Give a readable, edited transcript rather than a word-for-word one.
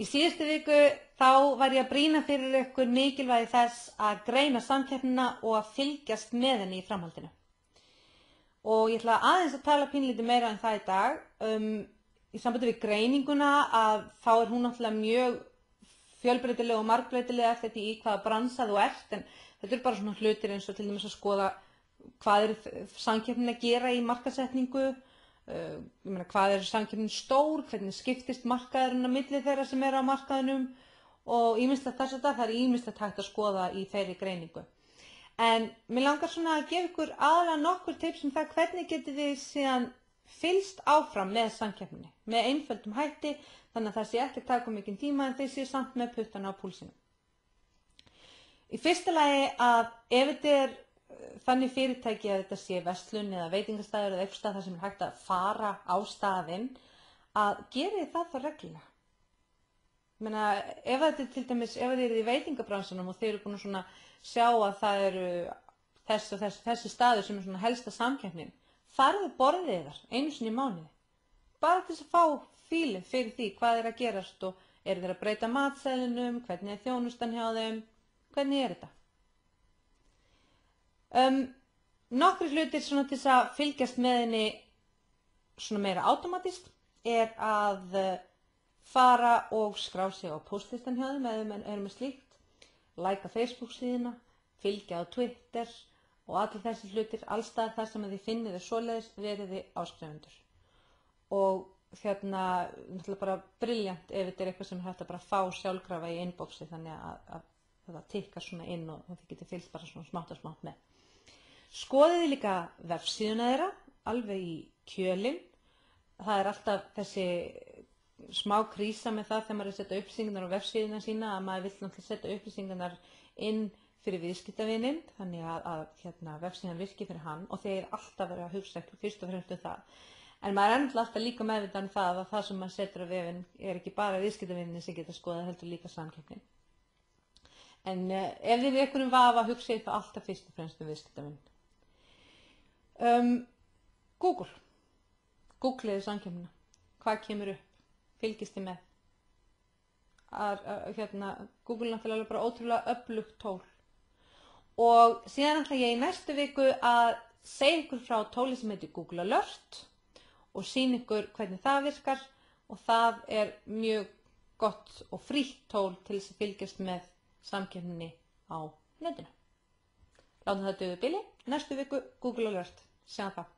Í síðustu viku þá var ég að brýna fyrir ykkur mikilvægi þess að greina samkeppnina og að fylgjast með henni í framhaldinu. Og ég ætla aðeins að tala pínlítið meira um það í dag. Í sambandi við greininguna að þá hún náttúrulega mjög fjölbreytileg og margbreytileg eftir því í hvaða bransa þú ert, en þetta bara svona hlutir eins og til dæmis að skoða hvað samkeppnin að gera í markaðssetningu, hvað samkeppnin stór, hvernig skiptist markaðurinn á milli þeirra sem á markaðinum og ýmislegt þess að það ýmislegt hægt að skoða í þeirri greiningu. En mér langar svona að gefa ykkur aðalega nokkur tips um það hvernig getið þið síðan fylgst áfram með samkeppninni með einföldum hætti, þannig að það sé ekki taka mikinn tíma en þið séu samt með puttana á púlsinu. Í fyrsta lagi að ef þetta þannig fyrirtæki að þetta sé verslun eða veitingastæður eða eitthvað stað þar sem hægt að fara á staðinn, að geri það þá reglulega. Ef þetta til dæmis, ef þið í veitingabransanum og þið búin að svona sjá að það þessi staður sem svona helsta samkeppnin, farðu borðið þar einu sinni í mánuði. Bara til þess að fá fílið fyrir því hvað að gerast og þeir að breyta matseðlinum, hvernig þjónustan hjá þeim, hvernig þetta. Nokkrir hlutir svona til þess að fylgjast með henni svona meira automatískt að fara og skrá sig á postlistan hjá þeim eða með slíkt, læka Facebook síðuna, fylgja á Twitter og allir þessi hlutir, allstaðar þar sem þið finnið svoleiðis verið þið áskrifundur. Og náttúrulega bara brilljant ef þetta eitthvað sem hægt að bara fá sjálfkrafa í inboxi þannig að það tikkar svona inn og þið getið fylgst bara svona smátt og smátt með. Skoðið líka vefsíðuna þeirra, alveg í kjölinn. Það alltaf þessi smá krísa með það þegar maður setja upplýsingarnar á vefsíðuna sína að maður vill náttúrulega setja upplýsingarnar inn fyrir viðskiptavininn, þannig að vefsíðan virki fyrir hann og þeir alltaf verið að hugsa fyrst og fremst það. En maður alltaf líka meðvitað það að það sem maður setur á vefinn ekki bara viðskiptavinnin sem geta skoðað, heldur líka samkeppnin. En ef þið við einhverjum vafa hugsið það alltaf fyrst og fremst viðskiptavinn. Googleðu samkeppnina. Hvað kemur upp? Fylgist þið með? Google náttúrulega bara ótrúlega öflugt tól. Og síðan ætla ég í næstu viku að segja ykkur frá tóli sem heitir Google Alert og sýna ykkur hvernig það virkar og það mjög gott og frítt tól til þess að fylgjast með samkeppninni á netinu. Látum það duga í bili. Næstu viku Google Alert. Sjáum það.